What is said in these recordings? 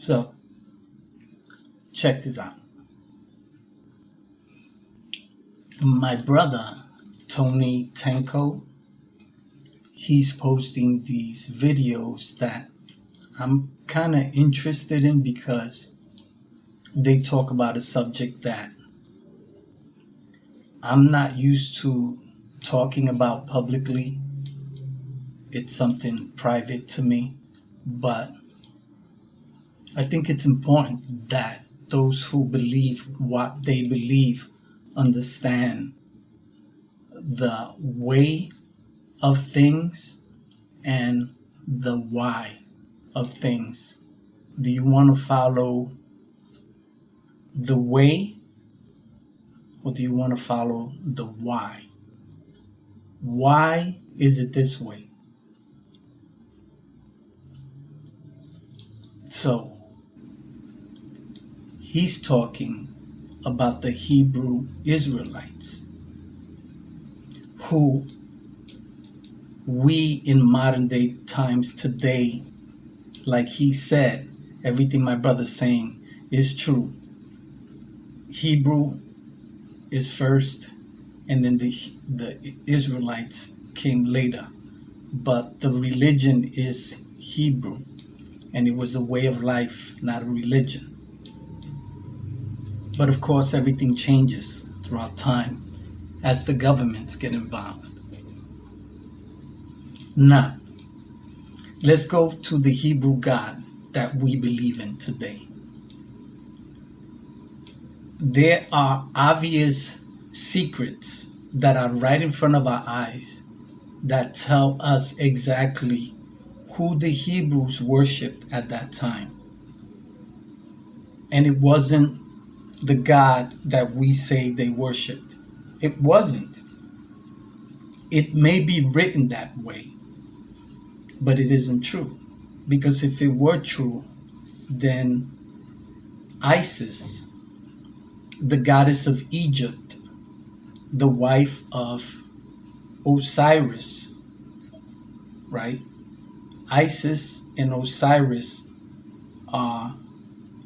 So, check this out. My brother, Tony Tenko, he's posting these videos that I'm kind of interested in because they talk about a subject that I'm not used to talking about publicly. It's something private to me, but I think it's important that those who believe what they believe understand the way of things and the why of things. Do you want to follow the way or do you want to follow the why? Why is it this way? So, he's talking about the Hebrew Israelites who we in modern day times today, like he said, everything my brother's saying is true. Hebrew is first, and then the Israelites came later. But the religion is Hebrew, and it was a way of life, not a religion. But of course, everything changes throughout time as the governments get involved. Now, let's go to the Hebrew God that we believe in today. There are obvious secrets that are right in front of our eyes that tell us exactly who the Hebrews worshipped at that time. And it wasn't the God that we say they worshipped. It wasn't. It may be written that way, but it isn't true. Because if it were true, then Isis, the goddess of Egypt, the wife of Osiris, right? Isis and Osiris are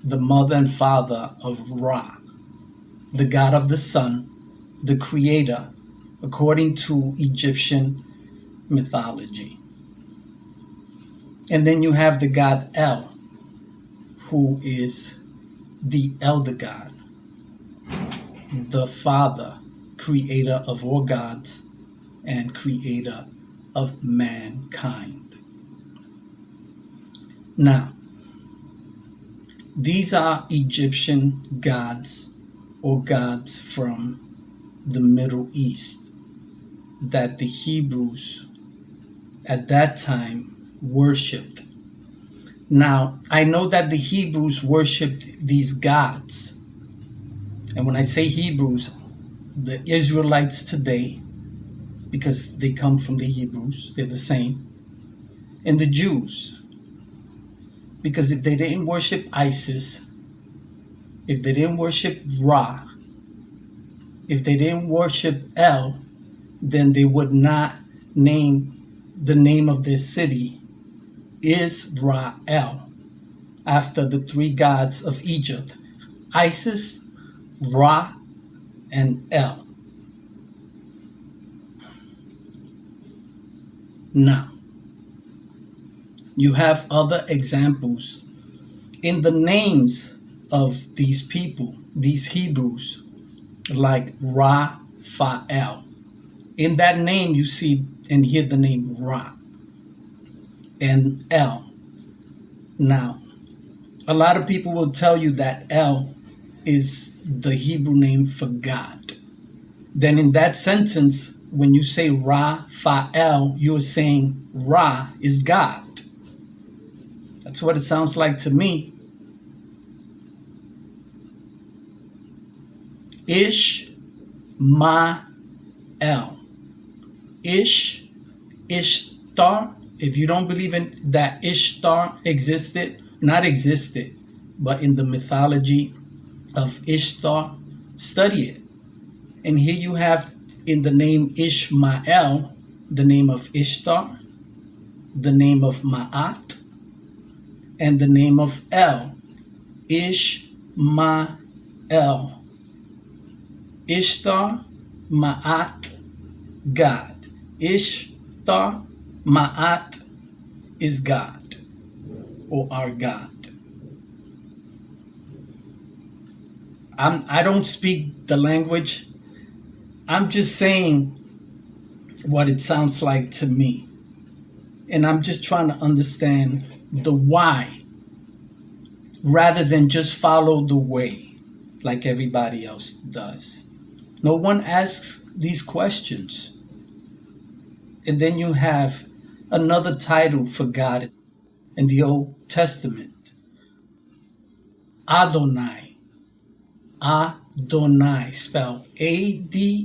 the mother and father of Ra, the god of the sun, the creator, according to Egyptian mythology. And then you have the god El, who is the elder god, the father, creator of all gods and creator of mankind. Now, these are Egyptian gods or gods from the Middle East that the Hebrews at that time worshipped. Now, I know that the Hebrews worshipped these gods. And when I say Hebrews, the Israelites today, because they come from the Hebrews, they're the same, and the Jews, because if they didn't worship Isis, if they didn't worship Ra, if they didn't worship El, then they would not name the name of their city Israel after the three gods of Egypt, Isis, Ra, and El. Now, you have other examples in the names of these people, these Hebrews, like Raphael. In that name, you see and hear the name Ra and El. Now, a lot of people will tell you that El is the Hebrew name for God. Then in that sentence, when you say Raphael, you're saying Ra is God. That's what it sounds like to me. Ishmael. Ishtar. If you don't believe in that Ishtar existed, not existed, but in the mythology of Ishtar, study it. And here you have in the name Ishmael, the name of Ishtar, the name of Ma'at, and the name of El, Ishmael. Ishtar, Ma'at, God. Ishtar, Ma'at is God, or our God. I don't speak the language. I'm just saying what it sounds like to me. And I'm just trying to understand the why rather than just follow the way like everybody else does. No one asks these questions. And then you have another title for God in the Old Testament, Adonai. Adonai, spelled Adonai.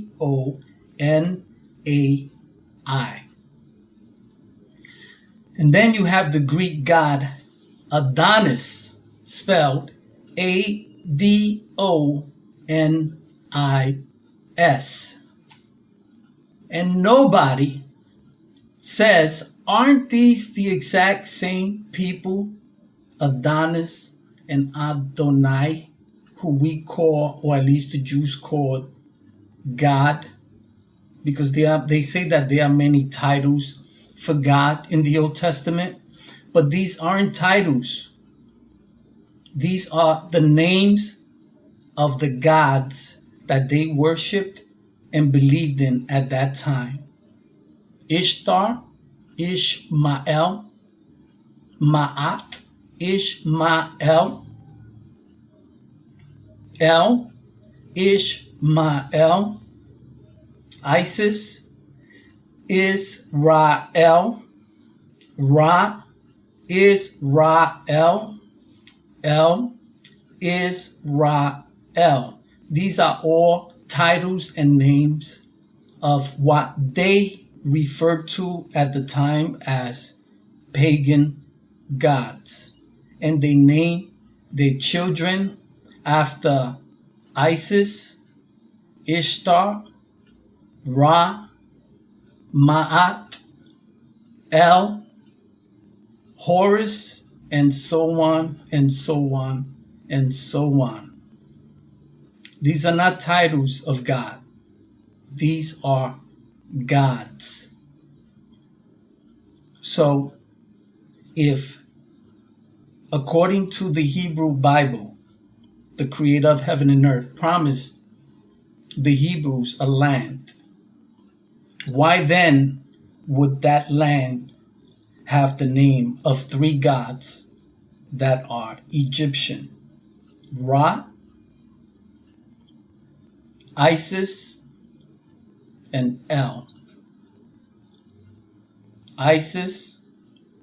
And then you have the Greek god Adonis, spelled Adonis. And nobody says, aren't these the exact same people, Adonis and Adonai, who we call, or at least the Jews call, God? Because they say that there are many titles for God in the Old Testament, but these aren't titles. These are the names of the gods that they worshipped and believed in at that time. Ishtar, Ishmael, Ma'at, Ishmael, El, Ishmael, Isis, Israel, Ra, Israel, El, Israel. These are all titles and names of what they referred to at the time as pagan gods. And they named their children after Isis, Ishtar, Ra, Ma'at, El, Horus, and so on and so on and so on. These are not titles of God. These are gods. So, if according to the Hebrew Bible, the creator of heaven and earth promised the Hebrews a land, why then would that land have the name of three gods that are Egyptian? Ra, Isis, and El. Isis,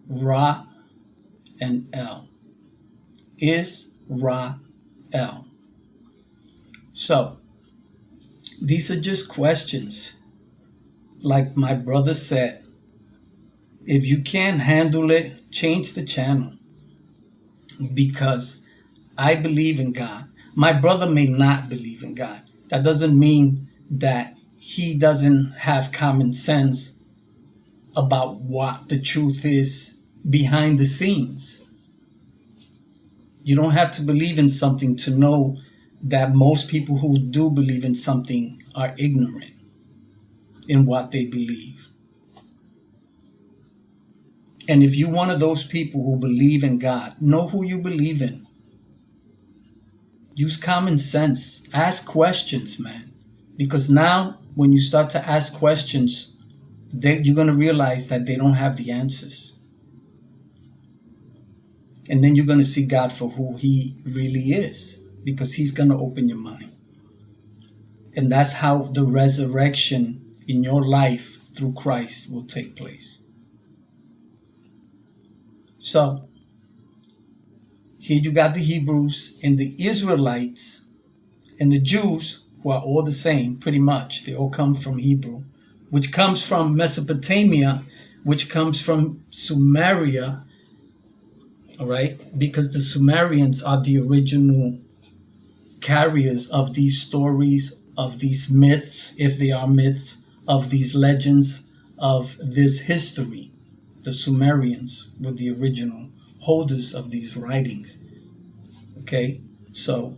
Ra, and El. Israel. So, these are just questions. Like my brother said, if you can't handle it, change the channel. Because I believe in God. My brother may not believe in God. That doesn't mean that he doesn't have common sense about what the truth is behind the scenes. You don't have to believe in something to know that most people who do believe in something are ignorant in what they believe. And if you're one of those people who believe in God, know who you believe in. Use common sense. Ask questions, man. Because now, when you start to ask questions, you're going to realize that they don't have the answers. And then you're going to see God for who he really is. Because he's going to open your mind. And that's how the resurrection in your life through Christ will take place. So, here you got the Hebrews and the Israelites and the Jews, who are all the same, pretty much. They all come from Hebrew, which comes from Mesopotamia, which comes from Sumeria, all right? Because the Sumerians are the original carriers of these stories, of these myths, if they are myths, of these legends, of this history. The Sumerians were the original holders of these writings. Okay, so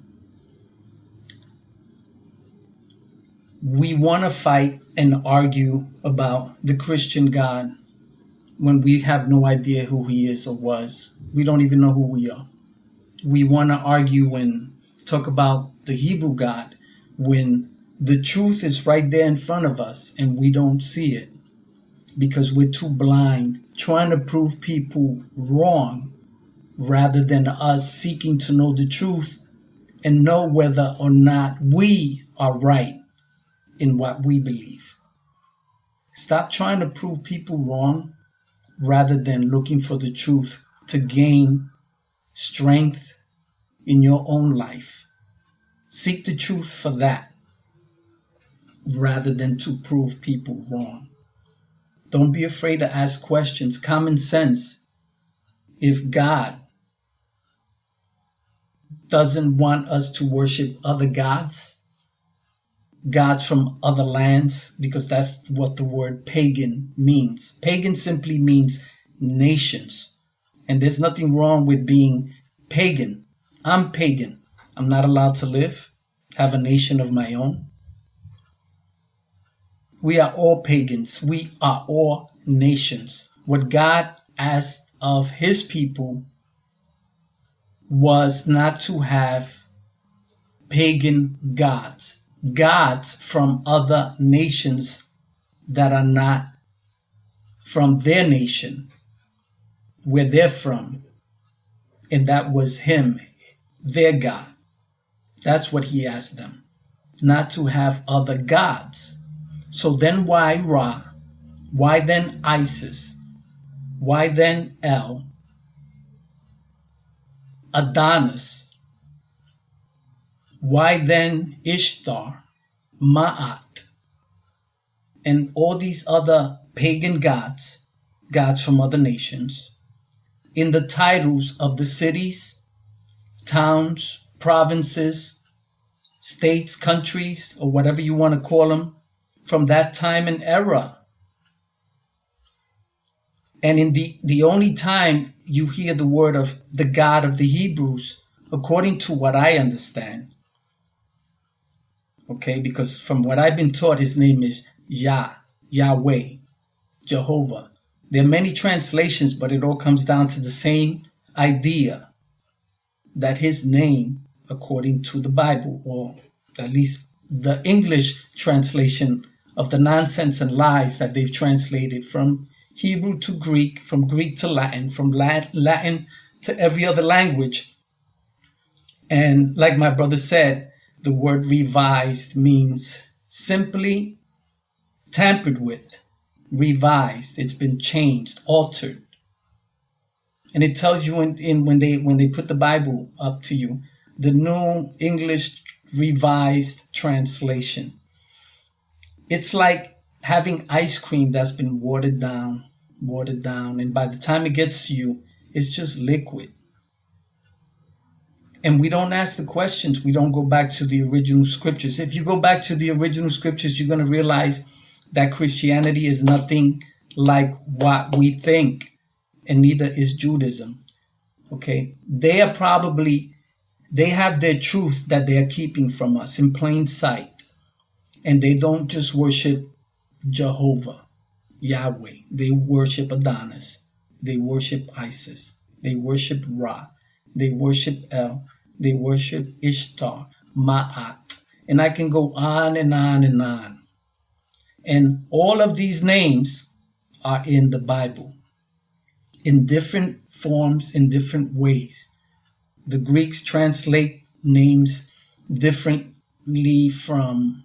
we want to fight and argue about the Christian God when we have no idea who he is or was. We don't even know who we are. We want to argue and talk about the Hebrew God when the truth is right there in front of us and we don't see it because we're too blind, trying to prove people wrong rather than us seeking to know the truth and know whether or not we are right in what we believe. Stop trying to prove people wrong rather than looking for the truth to gain strength in your own life. Seek the truth for that rather than to prove people wrong. Don't be afraid to ask questions. Common sense. If God doesn't want us to worship other gods, gods from other lands, because that's what the word pagan means. Pagan simply means nations. And there's nothing wrong with being pagan. I'm pagan. I'm not allowed to live, have a nation of my own. We are all pagans. We are all nations. What God asked of his people was not to have pagan gods, gods from other nations that are not from their nation, where they're from. And that was him, their God. That's what he asked them, not to have other gods. So then why Ra? Why then Isis? Why then El? Adonis? Why then Ishtar, Ma'at, and all these other pagan gods, gods from other nations, in the titles of the cities, towns, provinces, states, countries, or whatever you want to call them, from that time and era? And in the only time you hear the word of the God of the Hebrews, according to what I understand, okay, because from what I've been taught, his name is Yahweh, Jehovah. There are many translations, but it all comes down to the same idea, that his name, according to the Bible, or at least the English translation of the nonsense and lies that they've translated from Hebrew to Greek, from Greek to Latin, from Latin to every other language. And like my brother said, the word revised means simply tampered with, revised. It's been changed, altered. And it tells you when they put the Bible up to you, the New English Revised Translation. It's like having ice cream that's been watered down, and by the time it gets to you, it's just liquid. And we don't ask the questions. We don't go back to the original scriptures. If you go back to the original scriptures, you're going to realize that Christianity is nothing like what we think, and neither is Judaism. Okay? They have their truth that they are keeping from us in plain sight. And they don't just worship Jehovah, Yahweh. They worship Adonis. They worship Isis. They worship Ra. They worship El. They worship Ishtar, Ma'at. And I can go on and on and on. And all of these names are in the Bible in different forms, in different ways. The Greeks translate names differently from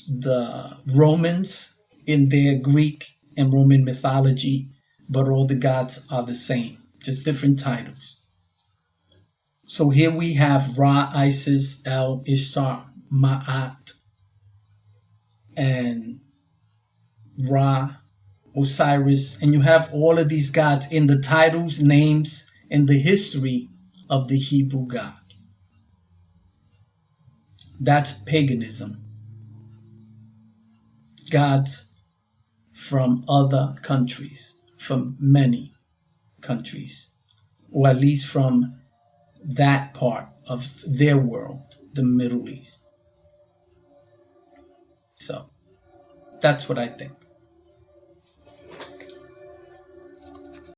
the Romans in their Greek and Roman mythology, but all the gods are the same, just different titles. So here we have Ra, Isis, El, Ishtar, Ma'at, and Ra, Osiris, and you have all of these gods in the titles, names, and the history of the Hebrew God. That's paganism. Gods from other countries, from many countries, or at least from that part of their world, the Middle East. So that's what I think.